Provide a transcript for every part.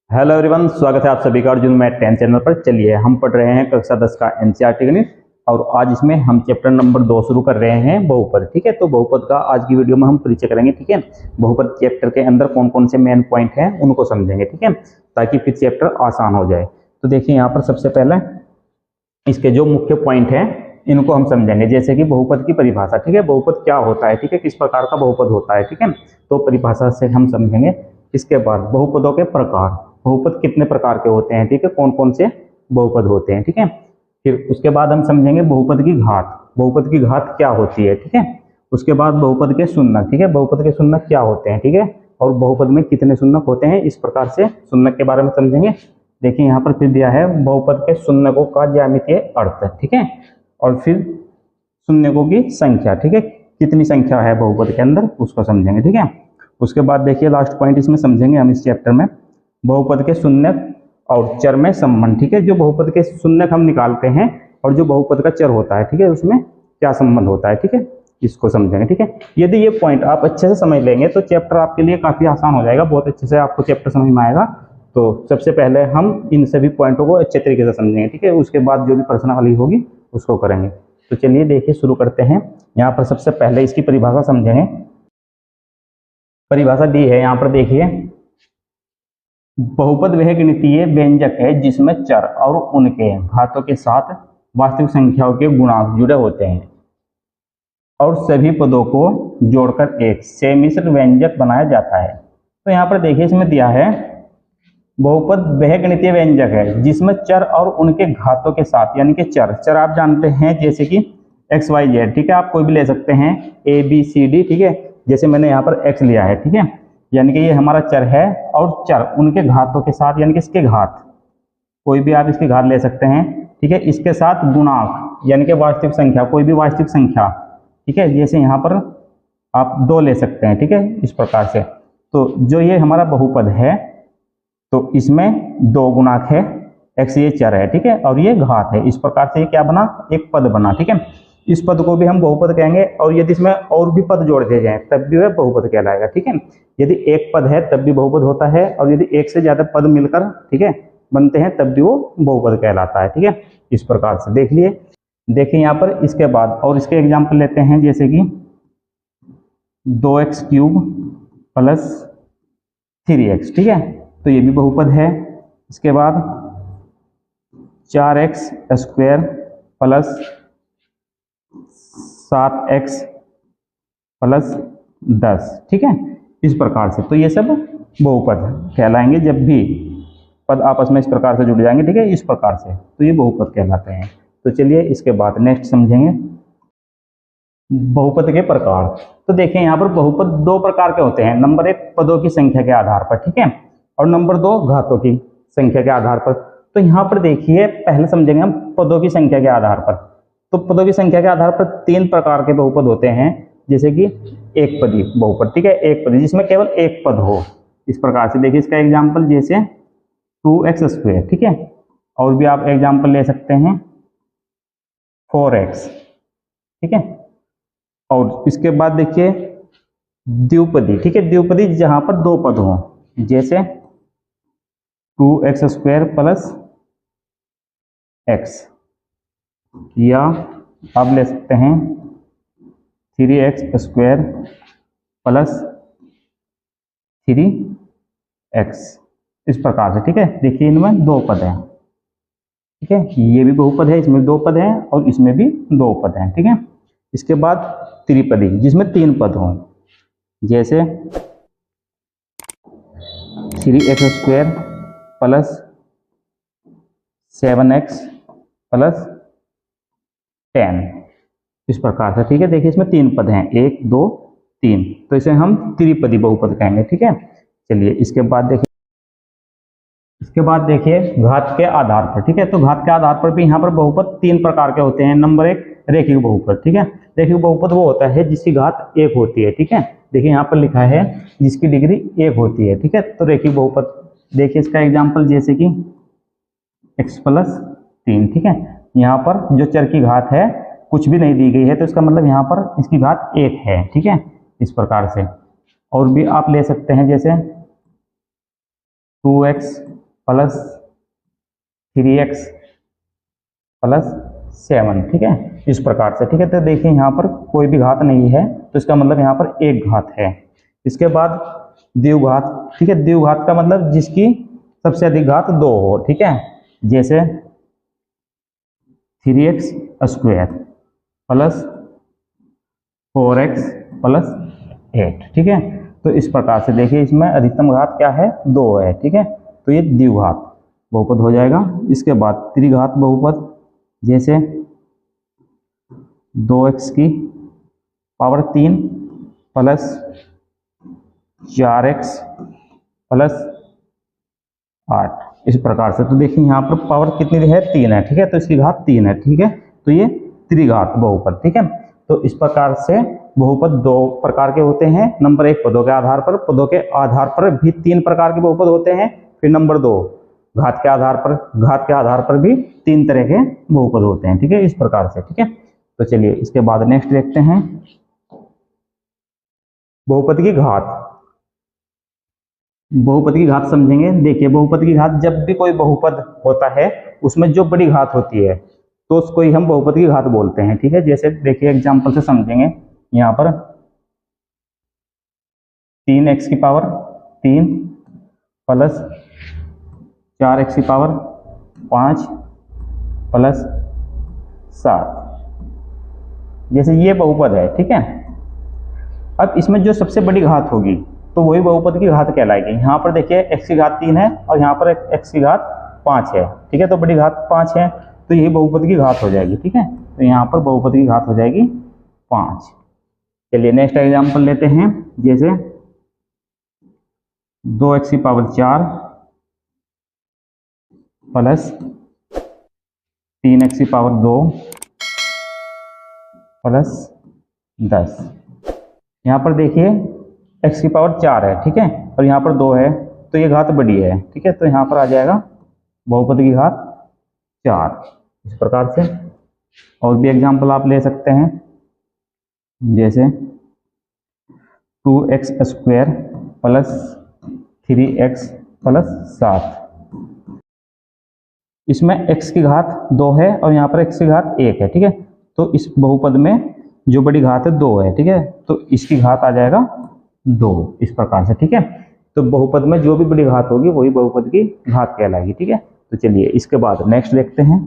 Hello everyone, स्वागत है आप सभी का अर्जुन मैथ 10 चैनल पर। चलिए हम पढ़ रहे हैं कक्षा 10 का एनसीईआरटी गणित और आज इसमें हम चैप्टर नंबर 2 शुरू कर रहे हैं, बहुपद। ठीक है, तो बहुपद का आज की वीडियो में हम परिचय करेंगे। ठीक है, बहुपद चैप्टर के अंदर कौन कौन से मेन पॉइंट हैं उनको समझेंगे। ठीक है, ताकि फिर चैप्टर आसान हो जाए। तो देखिए यहाँ पर सबसे पहले इसके जो मुख्य पॉइंट हैं इनको हम समझेंगे, जैसे कि बहुपद की परिभाषा। ठीक है, बहुपद क्या होता है, ठीक है, किस प्रकार का बहुपद होता है। ठीक है, तो परिभाषा से हम समझेंगे। इसके बाद बहुपदों के प्रकार, बहुपद कितने प्रकार के होते हैं, ठीक है, कौन कौन से बहुपद होते हैं। ठीक है, फिर उसके बाद हम समझेंगे बहुपद की घात, बहुपद की घात क्या होती है। ठीक है, उसके बाद बहुपद के शून्यक, ठीक है, बहुपद के शून्यक क्या होते हैं। ठीक है, और बहुपद में कितने शून्यक होते हैं, इस प्रकार से शून्यक के बारे में समझेंगे। देखिए यहाँ पर फिर दिया है बहुपद के शून्यकों का ज्यामितीय अर्थ। ठीक है, और फिर शून्यकों की संख्या, ठीक है, कितनी संख्या है बहुपद के अंदर उसको समझेंगे। ठीक है, उसके बाद देखिए लास्ट पॉइंट इसमें समझेंगे हम इस चैप्टर में, बहुपद के शून्यक और चर में संबंध। ठीक है, जो बहुपद के शून्यक हम निकालते हैं और जो बहुपद का चर होता है, ठीक है, उसमें क्या संबंध होता है। ठीक है, इसको समझेंगे। ठीक है, यदि ये पॉइंट आप अच्छे से समझ लेंगे तो चैप्टर आपके लिए काफी आसान हो जाएगा, बहुत अच्छे से आपको चैप्टर समझ में आएगा। तो सबसे पहले हम इन सभी पॉइंटों को अच्छे तरीके से समझेंगे। ठीक है, उसके बाद जो भी प्रश्नावली होगी उसको करेंगे। तो चलिए देखिए शुरू करते हैं। यहाँ पर सबसे पहले इसकी परिभाषा समझेंगे। परिभाषा दी है यहाँ पर, देखिए, बहुपद वह गणितीय व्यंजक है जिसमें चर और उनके घातों के साथ वास्तविक संख्याओं के गुणांक जुड़े होते हैं और सभी पदों को जोड़कर एक सम्मिश्र व्यंजक बनाया जाता है। तो यहाँ पर देखिए इसमें दिया है बहुपद वह गणितीय व्यंजक है जिसमें चर और उनके घातों के साथ, यानी कि चर, चर आप जानते हैं जैसे कि एक्स वाई जेड। ठीक है, आप कोई भी ले सकते हैं, ए बी सी डी। ठीक है, जैसे मैंने यहाँ पर एक्स लिया है। ठीक है, यानी कि ये हमारा चर है और चर उनके घातों के साथ, यानी कि इसके घात, कोई भी आप इसकी घात ले सकते हैं। ठीक है, इसके साथ गुणांक, यानी कि वास्तविक संख्या, कोई भी वास्तविक संख्या। ठीक है, जैसे यहाँ पर आप 2 ले सकते हैं। ठीक है, इस प्रकार से। तो जो ये हमारा बहुपद है तो इसमें 2 गुणांक है, एक्स ये चर है। ठीक है, और ये घात है। इस प्रकार से ये क्या बना, एक पद बना। ठीक है, इस पद को भी हम बहुपद कहेंगे और यदि इसमें और भी पद जोड़ दिए जाए तब भी वह बहुपद कहलाएगा। ठीक है, यदि एक पद है तब भी बहुपद होता है और यदि एक से ज्यादा पद मिलकर, ठीक है, बनते हैं तब भी वो बहुपद कहलाता है। ठीक है, इस प्रकार से देख लिए। देखिए यहाँ पर इसके बाद और इसके एग्जाम्पल लेते हैं, जैसे कि 2x³ प्लस 3x। ठीक है, तो ये भी बहुपद है। इसके बाद 4x² प्लस 7x प्लस 10। ठीक है, इस प्रकार से। तो ये सब बहुपद कहलाएंगे जब भी पद आपस में इस प्रकार से जुड़ जाएंगे। ठीक है, इस प्रकार से, तो ये बहुपद कहलाते हैं। तो चलिए इसके बाद नेक्स्ट समझेंगे बहुपद के प्रकार। तो देखिए यहाँ पर बहुपद 2 प्रकार के होते हैं। नंबर 1 पदों की संख्या के आधार पर, ठीक है, और नंबर 2 घातों की संख्या के आधार पर। तो यहाँ पर देखिए पहले समझेंगे हम पदों की संख्या के आधार पर। तो पदों की संख्या के आधार पर 3 प्रकार के बहुपद होते हैं, जैसे कि एक पदी बहुपद। ठीक है, एक पदी जिसमें केवल एक पद हो। इस प्रकार से देखिए इसका एग्जाम्पल जैसे 2x²। ठीक है, और भी आप एग्जाम्पल ले सकते हैं 4x। ठीक है, और इसके बाद देखिए द्विपदी। ठीक है, द्विपदी जहां पर 2 पद हो, जैसे 2x² प्लस x, या आप ले सकते हैं 3x² प्लस 3x, इस प्रकार से। ठीक है, देखिए इनमें 2 पद हैं। ठीक है, ये भी बहुपद है, इसमें 2 पद हैं और इसमें भी 2 पद हैं। ठीक है, इसके बाद त्रिपदी जिसमें 3 पद हों, जैसे 3x² प्लस 7x प्लस 10, इस प्रकार से। ठीक है, देखिए इसमें 3 पद हैं, 1 2 3, तो इसे हम त्रिपदी बहुपद कहेंगे। ठीक है, चलिए इसके बाद देखिए घात के आधार पर। ठीक है, तो घात के आधार पर भी यहाँ पर बहुपद 3 प्रकार के होते हैं। नंबर 1 रेखिक बहुपद। ठीक है, रेखिक बहुपद वो होता है जिसकी घात 1 होती है। ठीक है, देखिए यहाँ पर लिखा है जिसकी डिग्री 1 होती है। ठीक है, तो रेखिक बहुपद। देखिए इसका एग्जाम्पल जैसे कि x प्लस 3। ठीक है, यहाँ पर जो चर की घात है कुछ भी नहीं दी गई है, तो इसका मतलब यहाँ पर इसकी घात 1 है। ठीक है, इस प्रकार से। और भी आप ले सकते हैं जैसे 2x प्लस 3x प्लस 7, ठीक है, इस प्रकार से। ठीक है, तो देखिए यहाँ पर कोई भी घात नहीं है, तो इसका मतलब यहाँ पर एक घात है। इसके बाद द्विघात, ठीक है, द्विघात का मतलब जिसकी सबसे अधिक घात 2 हो। ठीक है, जैसे 3x square plus 4x plus 8। ठीक है, तो इस प्रकार से देखिए इसमें अधिकतम घात क्या है, 2 है। ठीक है, तो ये द्विघात बहुपद हो जाएगा। इसके बाद त्रिघात बहुपद, जैसे 2x की पावर 3 प्लस 4x प्लस 8, इस प्रकार से। तो देखिए यहाँ पर पावर कितनी है, 3 है। ठीक है, तो इसकी घात 3 है। ठीक है, तो ये त्रिघात बहुपद। ठीक है, तो इस प्रकार से बहुपद 2 प्रकार के होते हैं। नंबर 1 पदों के आधार पर, पदों के आधार पर भी 3 प्रकार के बहुपद होते हैं। फिर नंबर 2 घात के आधार पर, घात के आधार पर भी 3 तरह के बहुपद होते हैं। ठीक है, इस प्रकार से। ठीक है, तो चलिए इसके बाद नेक्स्ट देखते हैं बहुपद की घात। बहुपद की घात समझेंगे। देखिए बहुपद की घात, जब भी कोई बहुपद होता है उसमें जो बड़ी घात होती है तो उसको ही हम बहुपद की घात बोलते हैं। ठीक है, जैसे देखिए एग्जांपल से समझेंगे। यहाँ पर 3x की पावर 3 प्लस 4x की पावर 5 प्लस 7, जैसे ये बहुपद है। ठीक है, अब इसमें जो सबसे बड़ी घात होगी तो वही बहुपद की घात कहलाएगी। यहाँ पर देखिए x की घात 3 है और यहाँ पर x की घात 5 है। ठीक है, तो बड़ी घात 5 है, तो यही बहुपद की घात हो जाएगी। ठीक है, तो यहाँ पर बहुपद की घात हो जाएगी 5। चलिए नेक्स्ट एग्जांपल लेते हैं। जैसे 2x की पावर 4 प्लस 3x की पावर 2 प्लस 10। यहाँ पर देखिए x की पावर 4 है। ठीक है, और यहाँ पर 2 है, तो ये घात बड़ी है। ठीक है, तो यहाँ पर आ जाएगा बहुपद की घात 4, इस प्रकार से। और भी एग्जांपल आप ले सकते हैं, जैसे 2x square plus 3x plus 7। इसमें x की घात 2 है और यहाँ पर x की घात 1 है। ठीक है, तो इस बहुपद में जो बड़ी घात है 2 है। ठीक है, तो इसकी घात आ जाएगा 2, इस प्रकार से। ठीक है, तो बहुपद में जो भी बड़ी घात होगी वही बहुपद की घात कहलाएगी। ठीक है, तो चलिए इसके बाद नेक्स्ट देखते हैं।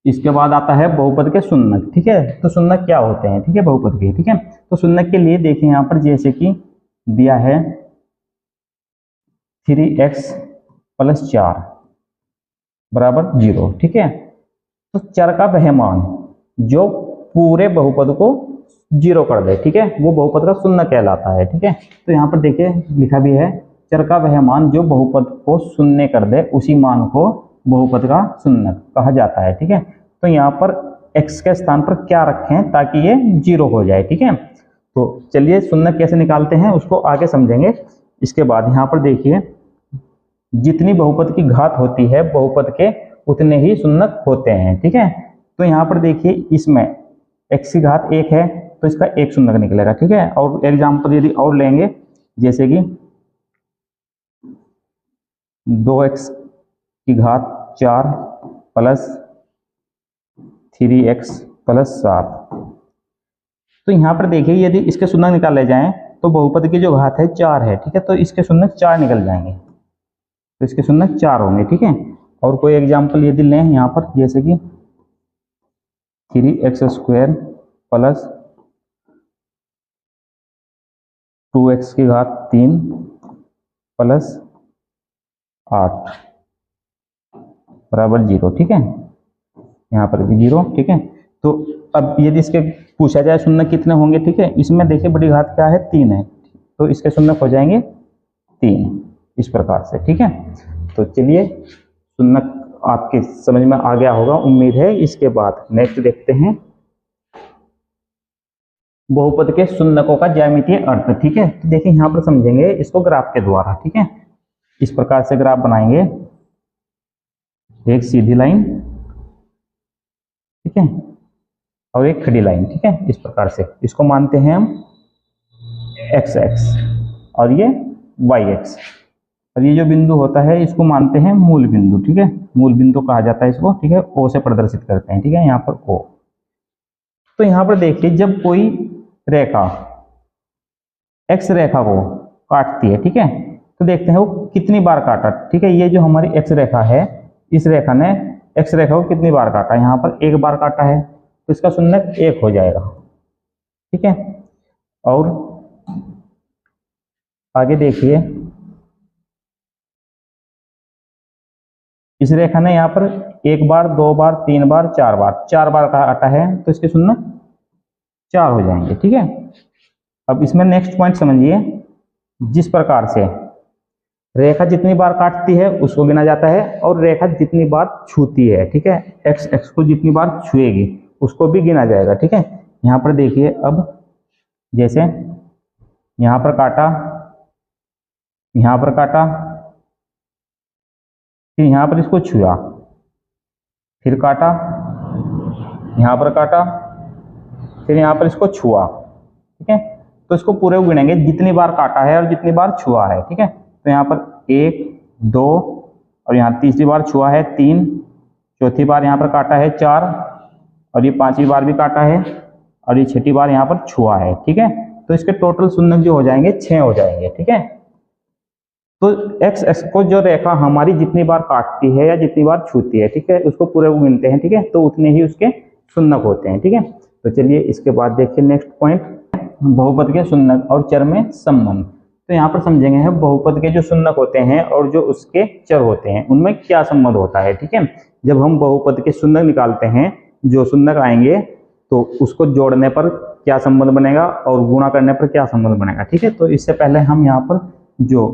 इसके बाद आता है बहुपद के शून्यक। ठीक है, तो शून्यक क्या होते हैं, ठीक है, बहुपद के। ठीक है, तो शून्यक के लिए देखिए यहाँ पर जैसे कि दिया है 3x प्लस 4 बराबर 0। ठीक है, तो चर का वह मान जो पूरे बहुपद को 0 कर दे, ठीक है, वो बहुपद का शून्य कहलाता है। ठीक है, तो यहाँ पर देखिए लिखा भी है, चर का वह मान जो बहुपद को शून्य कर दे उसी मान को बहुपद का शून्यक कहा जाता है। ठीक है, तो यहाँ पर x के स्थान पर क्या रखें ताकि ये 0 हो जाए। ठीक है, तो चलिए शून्यक कैसे निकालते हैं उसको आगे समझेंगे। इसके बाद यहाँ पर देखिए जितनी बहुपद की घात होती है बहुपद के उतने ही शून्यक होते हैं। ठीक है, तो यहाँ पर देखिए इसमें x की घात 1 है तो इसका एक शून्यक निकलेगा। ठीक है, और एग्जाम्पल यदि और लेंगे, जैसे कि 2x की घात 4 प्लस 3x प्लस 7। तो यहाँ पर देखिए यदि इसके शून्यक निकाले जाएं तो बहुपद की जो घात है 4 है। ठीक है, तो इसके शून्यक 4 निकल जाएंगे, तो इसके शून्यक 4 होंगे। ठीक है, और कोई एग्जाम्पल यदि लें यहाँ पर, जैसे कि 3x स्क्वायर प्लस 2x की घात 3 प्लस 8 बराबर 0। ठीक है, यहाँ पर भी 0। ठीक है, तो अब यदि इसके पूछा जाए शून्य कितने होंगे, ठीक है, इसमें देखिए बड़ी घात क्या है, 3 है, तो इसके शून्य हो जाएंगे 3, इस प्रकार से। ठीक है, तो चलिए शून्य आपके समझ में आ गया होगा, उम्मीद है। इसके बाद नेक्स्ट देखते हैं बहुपद के शून्यकों का ज्यामितीय अर्थ। ठीक है, तो देखिए यहाँ पर समझेंगे इसको ग्राफ के द्वारा। ठीक है, इस प्रकार से ग्राफ बनाएंगे, एक सीधी लाइन, ठीक है, और एक खड़ी लाइन। ठीक है, इस प्रकार से इसको मानते हैं हम x x और ये y x। और ये जो बिंदु होता है इसको मानते हैं मूल बिंदु, ठीक है, मूल बिंदु कहा जाता है इसको, ठीक है, ओ से प्रदर्शित करते हैं, ठीक है, यहाँ पर ओ। तो यहाँ पर देखिए जब कोई रेखा एक्स रेखा को काटती है, ठीक है, तो देखते हैं वो कितनी बार काटा, ठीक है, ये जो हमारी एक्स रेखा है, इस रेखा ने एक्स रेखा को कितनी बार काटा, यहाँ पर एक बार काटा है, तो इसका शून्यक 1 हो जाएगा, ठीक है। और आगे देखिए इस रेखा ने यहाँ पर 1 बार, 2 बार, 3 बार, 4 बार, 4 बार काटा है, तो इसके शून्यक 4 हो जाएंगे, ठीक है। अब इसमें नेक्स्ट पॉइंट समझिए, जिस प्रकार से रेखा जितनी बार काटती है उसको गिना जाता है और रेखा जितनी बार छूती है, ठीक है, एक्स एक्स को जितनी बार छुएगी उसको भी गिना जाएगा, ठीक है। यहाँ पर देखिए अब जैसे यहाँ पर काटा, यहाँ पर काटा, फिर यहाँ पर इसको छुआ, फिर काटा, यहाँ पर काटा, फिर यहाँ पर इसको छुआ, ठीक है। तो इसको पूरे गिनेंगे जितनी बार काटा है और जितनी बार छुआ है, ठीक है। तो यहाँ पर 1, 2 और यहाँ तीसरी बार छुआ है 3, चौथी बार यहाँ पर काटा है 4 और ये 5वीं बार भी काटा है और ये 6ठी बार यहाँ पर छुआ है, ठीक है। तो इसके टोटल शून्यक जो हो जाएंगे 6 हो जाएंगे, ठीक है। तो एक्स एक्स को जो रेखा हमारी जितनी बार काटती है या जितनी बार छूती है, ठीक है, उसको पूरे गिनते हैं, ठीक है, तो उतने ही उसके शून्यक होते हैं, ठीक है। तो चलिए इसके बाद देखिए नेक्स्ट पॉइंट, बहुपद के शून्यक और चर में संबंध। तो यहाँ पर समझेंगे हम बहुपद के जो शून्यक होते हैं और जो उसके चर होते हैं उनमें क्या संबंध होता है, ठीक है। जब हम बहुपद के शून्यक निकालते हैं, जो शून्यक आएंगे तो उसको जोड़ने पर क्या संबंध बनेगा और गुणा करने पर क्या संबंध बनेगा, ठीक है। तो इससे पहले हम यहाँ पर जो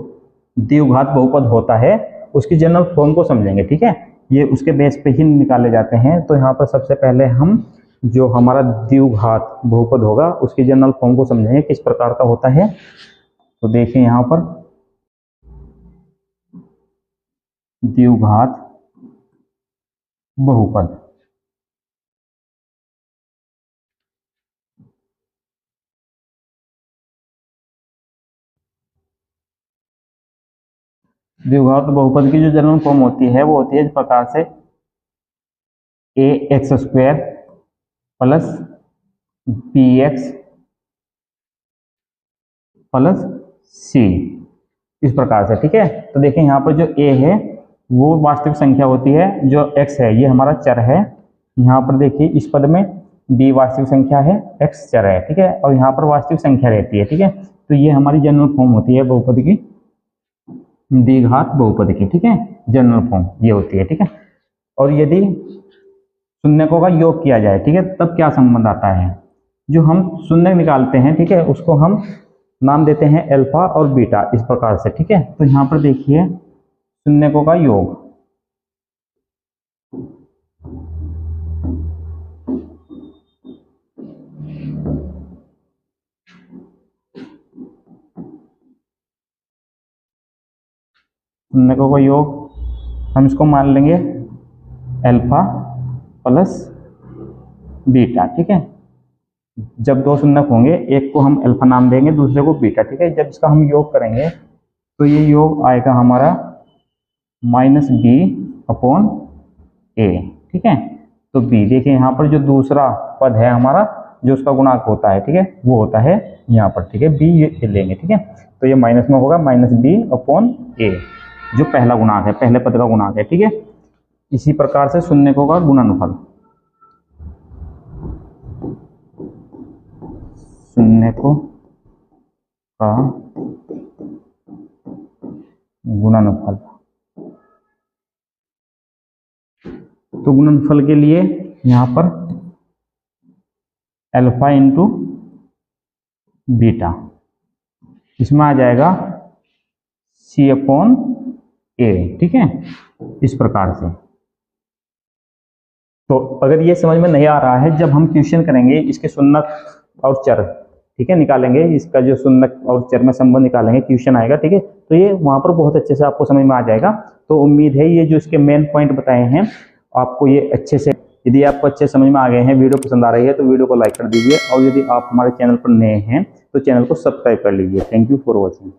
द्विघात बहुपद होता है उसकी जनरल फॉर्म को समझेंगे, ठीक है, ये उसके बेस पे ही निकाले जाते हैं। तो यहाँ पर सबसे पहले हम जो हमारा द्विघात बहुपद होगा उसकी जनरल फॉर्म को समझेंगे किस प्रकार का होता है। तो देखिए यहाँ पर द्विघात बहुपद, द्विघात बहुपद की जो जनरल फॉर्म होती है वो होती है इस प्रकार से, ax² plus bx plus c, इस प्रकार से, ठीक है। तो देखिए यहाँ पर जो a है वो वास्तविक संख्या होती है, जो x है ये हमारा चर है, यहाँ पर देखिए इस पद में b वास्तविक संख्या है, x चर है, ठीक है, और यहाँ पर वास्तविक संख्या रहती है, ठीक है। तो ये हमारी जनरल फॉर्म होती है बहुपद की, द्विघात बहुपद की, ठीक है, जनरल फॉर्म ये होती है, ठीक है। और यदि शून्यकों का योग किया जाए, ठीक है, तब क्या संबंध आता है, जो हम शून्य निकालते हैं, ठीक है, उसको हम नाम देते हैं अल्फा और बीटा, इस प्रकार से, ठीक है। तो यहाँ पर देखिए शून्यकों का योग, शून्यकों का योग हम इसको मान लेंगे अल्फा प्लस बीटा, ठीक है। जब दो शून्यक होंगे, एक को हम अल्फा नाम देंगे, दूसरे को बीटा, ठीक है। जब इसका हम योग करेंगे तो ये योग आएगा हमारा -b/a, ठीक है। तो b देखिए यहाँ पर जो दूसरा पद है हमारा जो उसका गुणांक होता है, ठीक है, वो होता है यहाँ पर, ठीक है, b ये लेंगे, ठीक है। तो ये माइनस में होगा -b/a, जो पहला गुणांक है, पहले पद का गुणांक है, ठीक है। इसी प्रकार से शून्यकों का गुणनफल, शून्यकों का गुणनफल, तो गुणनफल के लिए यहाँ पर अल्फा इंटू बीटा, इसमें आ जाएगा c/a, ठीक है, इस प्रकार से। तो अगर ये समझ में नहीं आ रहा है, जब हम क्वेश्चन करेंगे इसके शून्यक और चर, ठीक है, निकालेंगे, इसका जो शून्यक और चर में संबंध निकालेंगे, क्वेश्चन आएगा, ठीक है, तो ये वहां पर बहुत अच्छे से आपको समझ में आ जाएगा। तो उम्मीद है ये जो इसके मेन पॉइंट बताए हैं आपको ये अच्छे से, यदि आपको अच्छे समझ में आ गए हैं, वीडियो पसंद आ रही है तो वीडियो को लाइक कर दीजिए, और यदि आप हमारे चैनल पर नए हैं तो चैनल को सब्सक्राइब कर लीजिए। Thank you for watching.